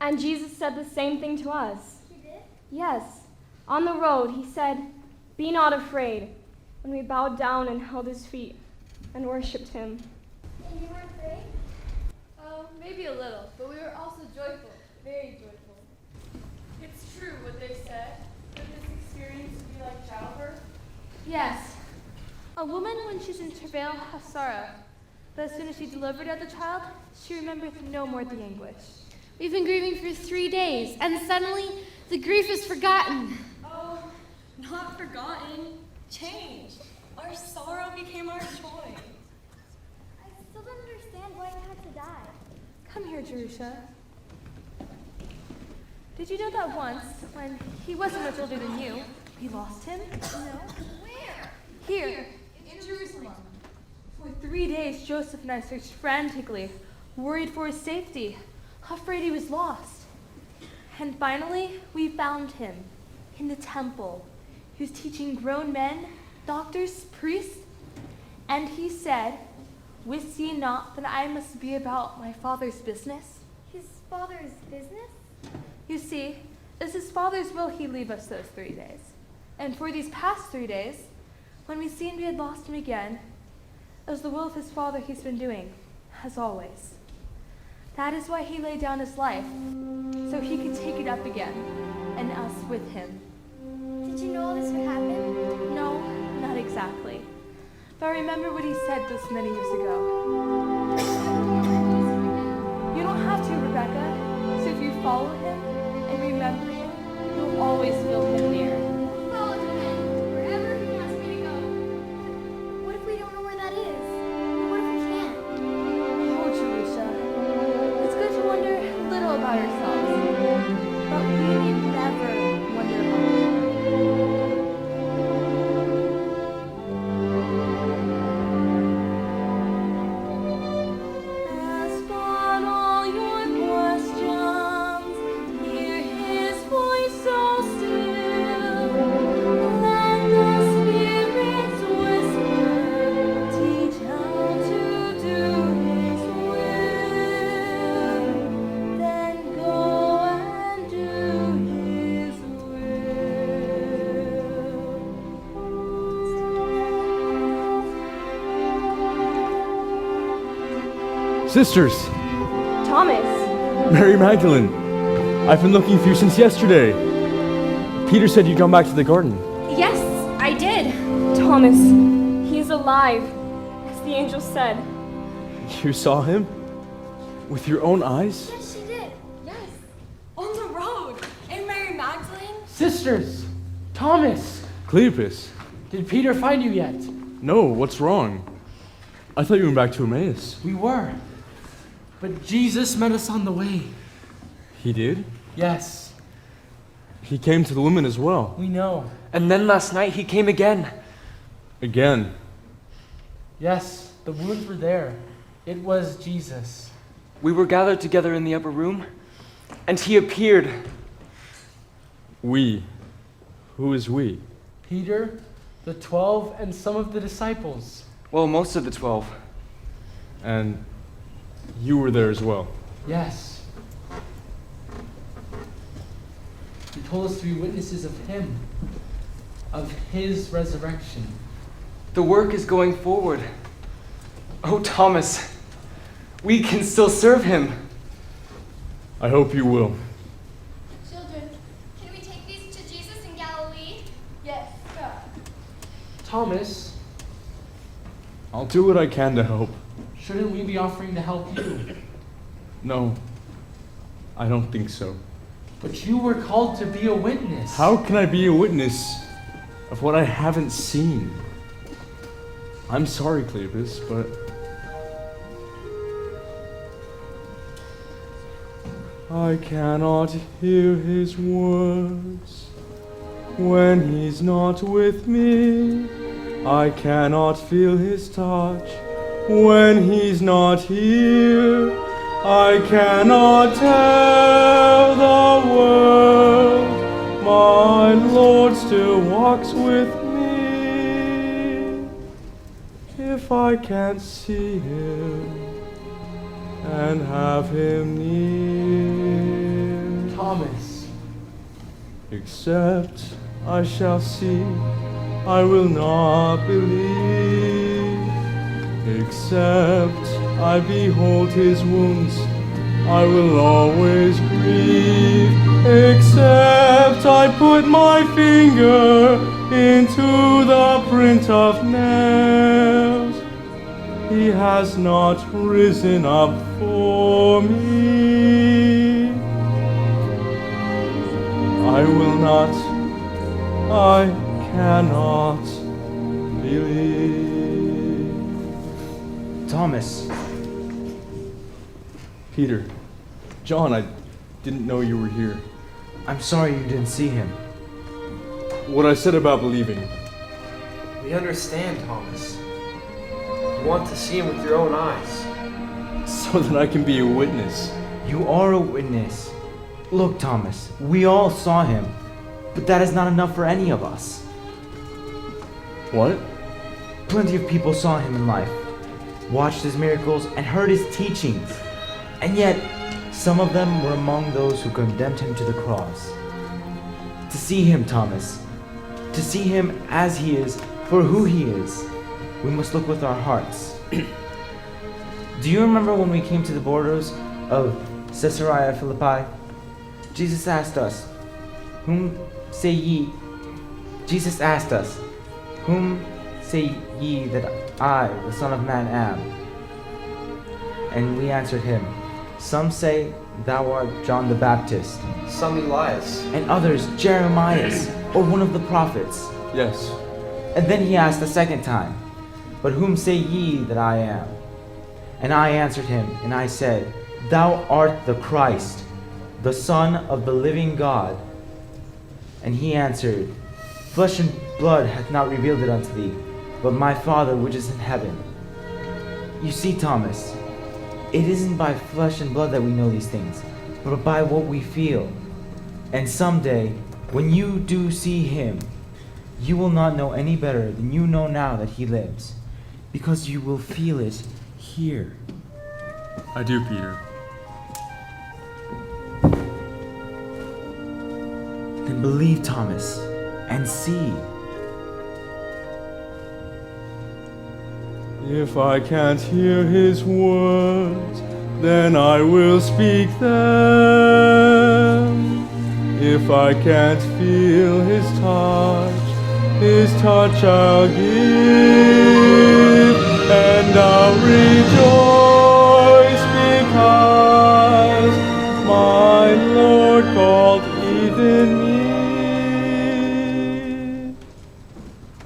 And Jesus said the same thing to us. He did? Yes. On the road, he said, "Be not afraid," when we bowed down and held his feet and worshipped him. And you weren't afraid? Oh, maybe a little, but we were also joyful, very joyful. It's true what they said, that this experience would be like childbirth. Yes. A woman, when she's in travail, has sorrow. But as soon as she delivered of the child, she remembereth no more the anguish. We've been grieving for 3 days, and suddenly the grief is forgotten. Oh, not forgotten. Changed. Our sorrow became our joy. I still don't understand why he had to die. Come here, Jerusha. Did you know that once, when he wasn't much older than you, we lost him? No? Where? Here, in Jerusalem. For 3 days, Joseph and I searched frantically, worried for his safety, afraid he was lost. And finally, we found him in the temple. He was teaching grown men, doctors, priests, and he said, "Wist ye not that I must be about my Father's business?" His father's business? You see, it's his Father's will he leave us those 3 days. And for these past 3 days, when we seemed we had lost him again, it was the will of his Father he's been doing, as always. That is why he laid down his life, so he could take it up again, and us with him. Did you know all this would happen? No, not exactly. But I remember what he said those many years ago. You don't have to, Rebecca. So if you follow him and remember him, you'll always feel him near. Follow him then, wherever he wants me to go. What if we don't know where that is? What if we can't? Oh, Jerusha, it's good to wonder a little about ourselves, but we need never wonder about him. Ask God all your questions, hear his voice so still. Let the Spirit's whisper teach how to do his will. Then go and do his will. Sisters, Thomas, Mary Magdalene, I've been looking for you since yesterday. Peter said you'd gone back to the garden. Yes, I did. Thomas, he is alive, as the angel said. You saw him? With your own eyes? Yes, she did. Yes. On the road. And Mary Magdalene? Sisters, Thomas, Cleopas? did Peter find you yet? No, what's wrong? I thought you went back to Emmaus. We were. But Jesus met us on the way. He did? Yes, He came to the women as well. we know. And then last night he came again. Again. Yes, the wounds were there. It was Jesus. We were gathered together in the upper room, and he appeared. We. Who is we? Peter, the 12, and some of the disciples. Well, most of the 12. And you were there as well. Yes. He told us to be witnesses of him, of his resurrection. The work is going forward. Oh, Thomas, we can still serve him. I hope you will. Children, can we take these to Jesus in Galilee? Yes, go. Thomas, I'll do what I can to help. shouldn't we be offering to help you? No, I don't think so. But you were called to be a witness. How can I be a witness of what I haven't seen? I'm sorry, Cleopas, but I cannot hear his words when he's not with me. I cannot feel his touch when he's not here. I cannot tell the world my Lord still walks with me. If I can't see him and have him near. Except I shall see, I will not believe. Except I behold his wounds, I will always grieve. Except I put my finger into the print of nails, he has not risen up for me. I will not, I cannot believe. Thomas, Peter, John, I didn't know you were here. I'm sorry you didn't see him. What I said about believing. We understand, Thomas. You want to see him with your own eyes. So that I can be a witness. You are a witness. Look, Thomas, we all saw him, but that is not enough for any of us. What? Plenty of people saw him in life, watched his miracles, and heard his teachings. And yet, some of them were among those who condemned him to the cross. To see him, Thomas, to see him as he is, for who he is, we must look with our hearts. Do you remember when we came to the borders of Caesarea Philippi? Jesus asked us, whom say ye that I, the Son of Man, am? And we answered him, some say thou art John the Baptist, Some Elias. and others Jeremiah, or one of the prophets. Yes. And then he asked a second time, but whom say ye that I am? And I answered him, and I said, thou art the Christ, the Son of the living God. And he answered, flesh and blood hath not revealed it unto thee, but my Father which is in heaven. You see, Thomas, it isn't by flesh and blood that we know these things, but by what we feel. And someday, when you do see him, you will not know any better than you know now that he lives, because you will feel it here. I do, Peter. Then believe, Thomas, and see. If I can't hear his words, then I will speak them. If I can't feel his touch I'll give, and I'll rejoice because my Lord called even me,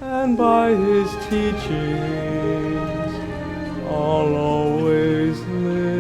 and by his teachings I'll always live.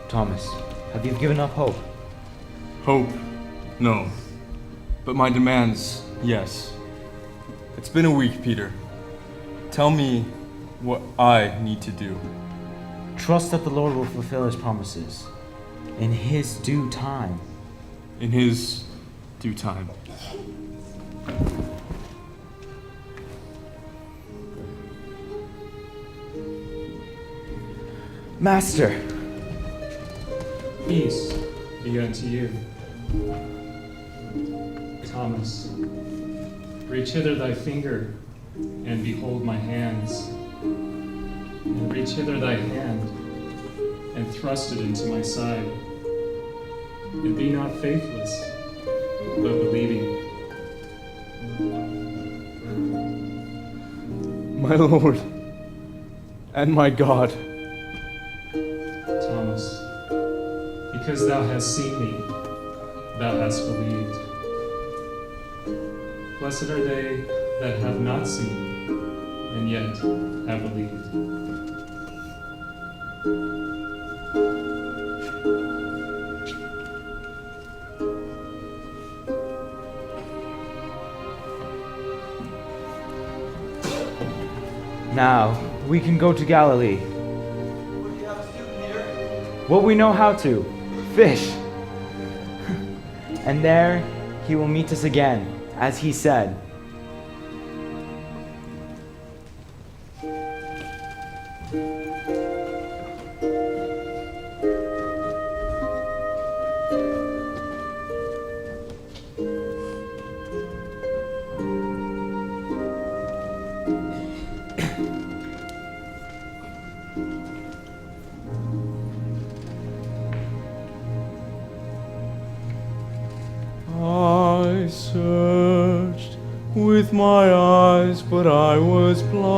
Thomas, have you given up hope? Hope? No. But my demands, yes. It's been a week, Peter. Tell me what I need to do. Trust that the Lord will fulfill his promises in his due time. In his due time. Master! Peace be unto you. Thomas, reach hither thy finger, and behold my hands. And reach hither thy hand, and thrust it into my side. And be not faithless, but believing. My Lord and my God. Thomas, because thou hast seen me, thou hast believed. Blessed are they that have not seen, and yet have believed. Now, we can go to Galilee. What do you have to do, Peter? What we know how to, fish. And there he will meet us again, as he said. with my eyes, but I was blind.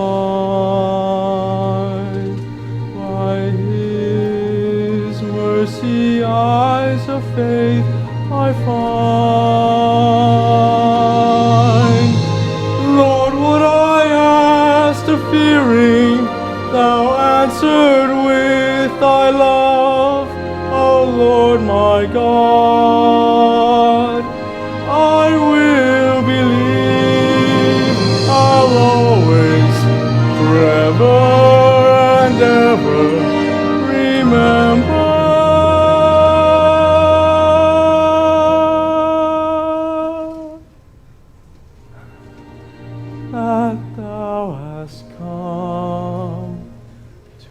By his mercy, eyes of faith I find. Lord, what I asked of fearing, thou answered with thy love. O Lord my God, I will believe. I'll always, forever and ever remember that thou hast come to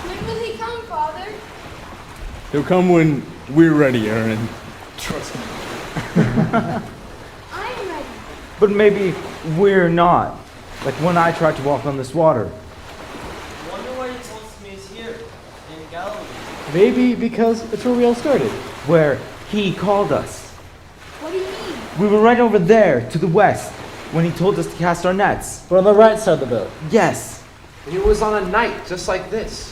When will he come, Father? He'll come when we're ready, Aaron. Trust me. I am ready. But maybe we're not. Like when I tried to walk on this water. Wonder why he told us to meet us here in Galilee. Maybe because it's where we all started. Where he called us. What do you mean? We were right over there to the west when he told us to cast our nets. We're on the right side of the boat. Yes. And it was on a night just like this.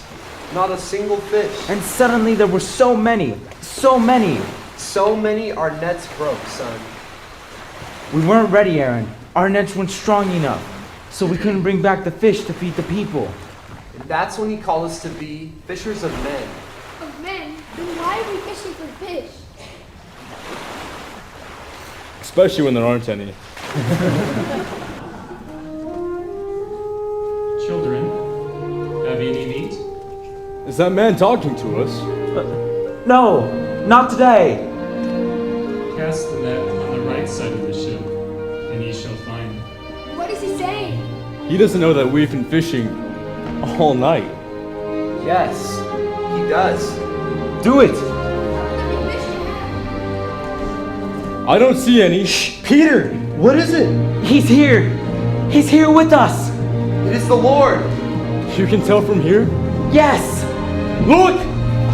Not a single fish. And suddenly there were so many. So many. So many our nets broke, son. We weren't ready, Aaron. Our nets weren't strong enough. So we couldn't bring back the fish to feed the people. And that's when he called us to be fishers of men. Of men? Then why are we fishing for fish? Especially when there aren't any. Children, have you any meat? Is that man talking to us? No, not today. Cast the net on the right side of the ship, and ye shall find. What is he saying? He doesn't know that we've been fishing all night. Yes, he does. Do it. How many fish do you have? I don't see any. Peter, what is it? He's here. He's here with us. It is the Lord. You can tell from here? Yes. Look!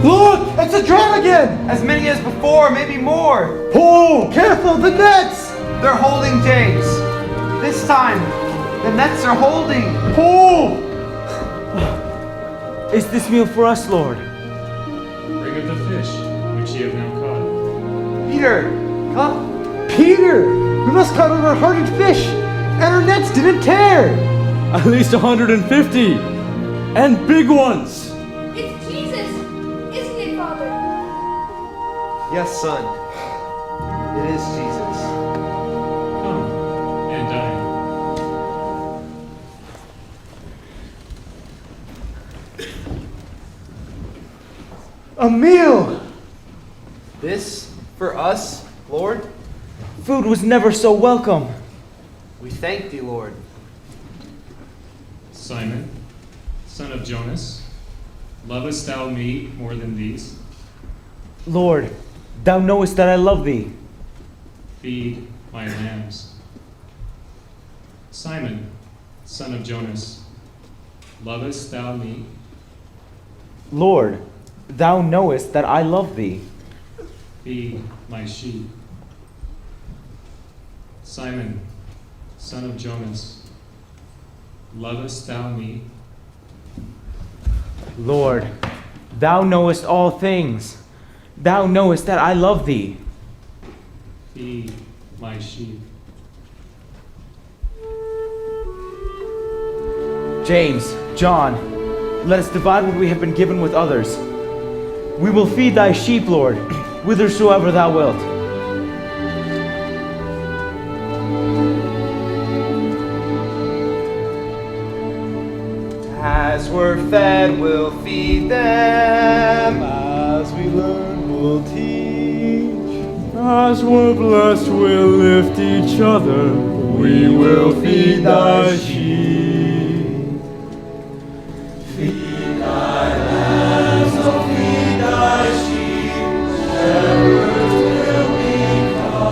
Look! It's a drum again! As many as before, maybe more. Pull! Careful, the nets! They're holding, James. This time, the nets are holding. Pull! Is this meal for us, Lord? Bring up the fish, which ye have now caught. Peter, come. Peter! We must caught over 100 fish! And our nets didn't tear! At least 150! And big ones! It's Jesus! Isn't it, Father? Yes, son. It is Jesus. Come and dine. A meal! This for us, Lord? Food was never so welcome. We thank thee, Lord. Simon, son of Jonas, lovest thou me more than these? Lord, thou knowest that I love thee. Feed my lambs. Simon, son of Jonas, lovest thou me? Lord, thou knowest that I love thee. Feed my sheep. Simon, son of Jonas, lovest thou me? Lord, thou knowest all things. Thou knowest that I love thee. Feed my sheep. James, John, let us divide what we have been given with others. We will feed thy sheep, Lord, whithersoever thou wilt. As we're fed, we'll feed them. As we learn, we'll teach. As we're blessed, we'll lift each other. We will feed thy sheep. Feed thy lambs, oh feed thy sheep. Shepherds will become.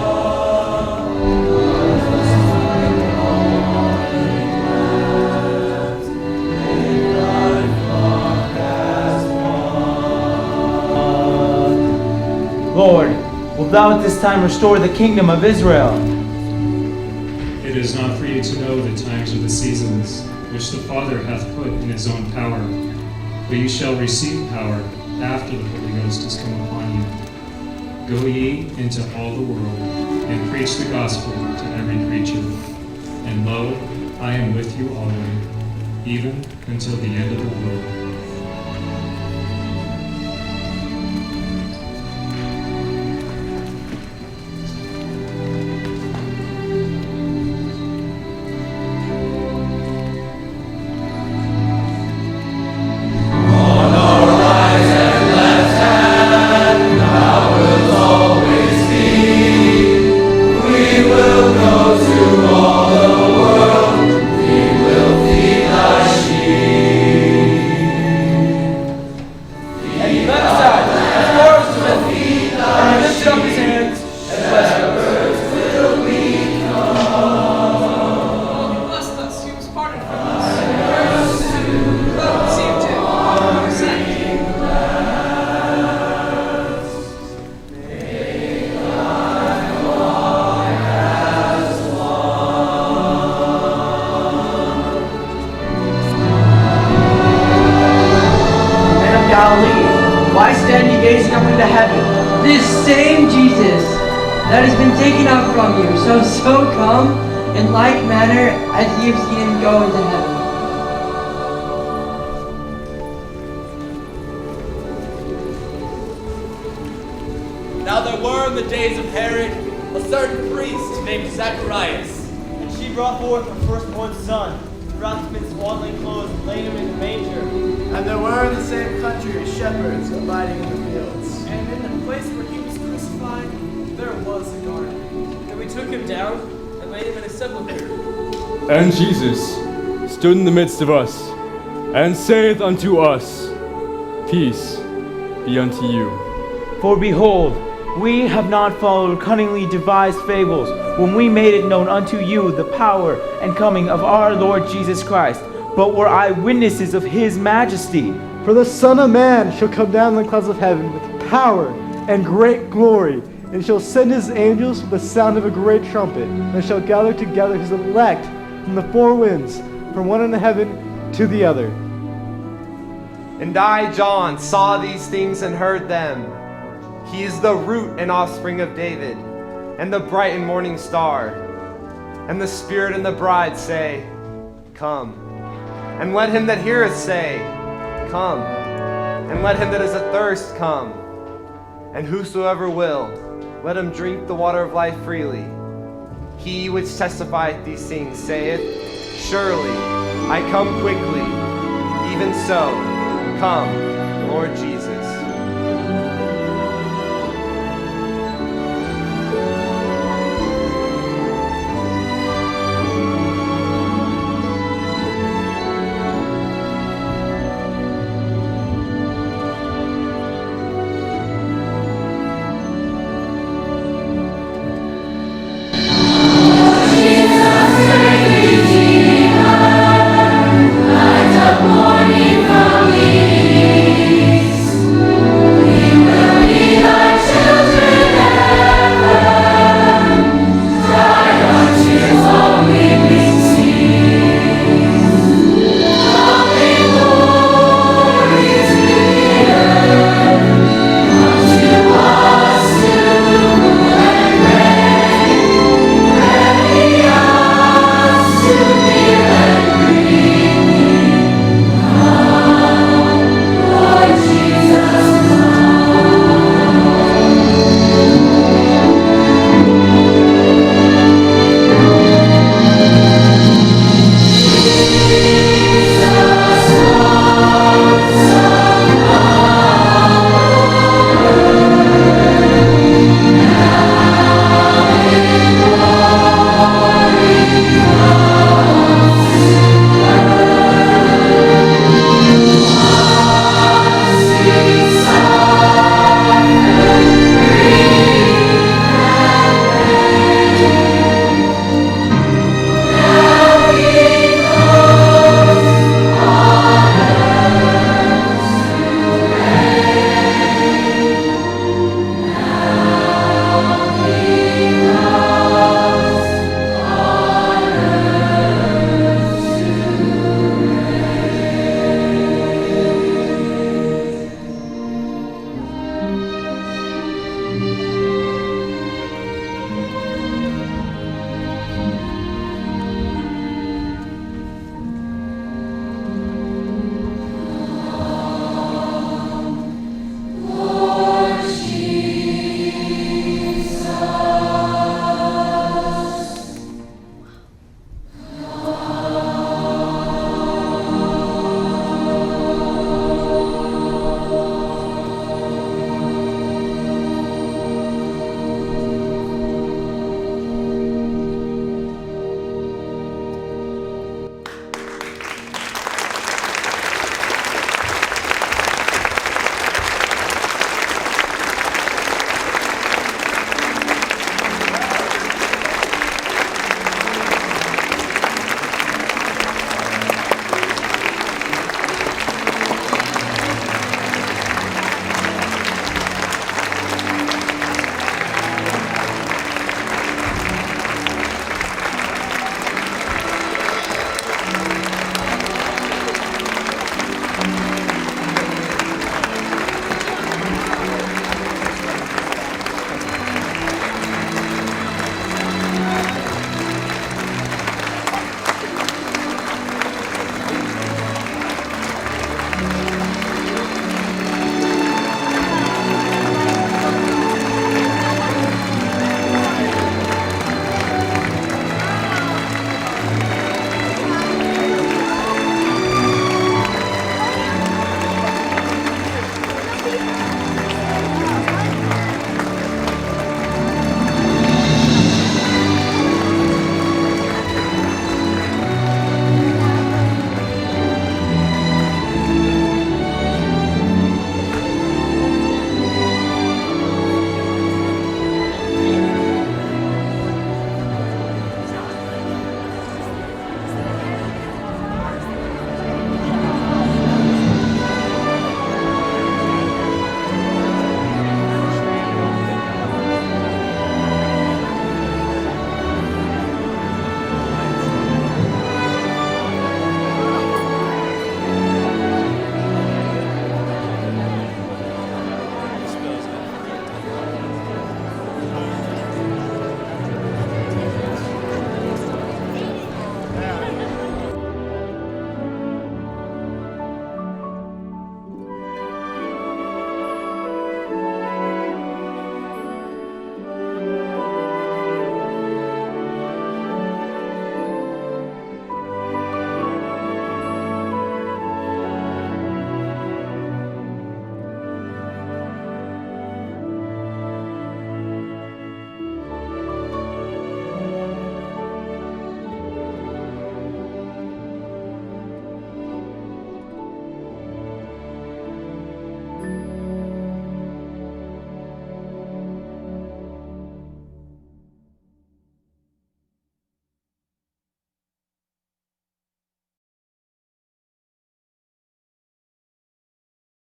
Make thy flock as one. Lord, wilt thou at this time restore the kingdom of Israel? It is not for you to know the times or the seasons which the Father hath put in his own power, but you shall receive power after the Holy Ghost is come upon you. Go ye into all the world, and preach the gospel to every creature. And lo, I am with you always, even until the end of the world. Why stand ye gazing up into heaven? This same Jesus that has been taken up from you, so come in like manner as ye have seen him go into heaven. Now there were in the days of Herod a certain priest named Zacharias, and she brought forth her firstborn son, wrapped him in swaddling clothes, and laid him in a manger. And there were in the same country shepherds abiding in the fields. And in the place where he was crucified, there was a garden. And we took him down and laid him in a sepulchre. And Jesus stood in the midst of us, and saith unto us, Peace be unto you. For behold, we have not followed cunningly devised fables when we made it known unto you the power and coming of our Lord Jesus Christ, but were eyewitnesses of his majesty. For the Son of Man shall come down in the clouds of heaven with power and great glory, and shall send his angels with the sound of a great trumpet, and shall gather together his elect from the four winds, from one end of heaven to the other. And I, John, saw these things and heard them. He is the root and offspring of David, and the bright and morning star. And the Spirit and the bride say, Come. And let him that heareth say, Come. And let him that is athirst come. And whosoever will, let him drink the water of life freely. He which testifieth these things saith, Surely I come quickly. Even so, come, Lord Jesus.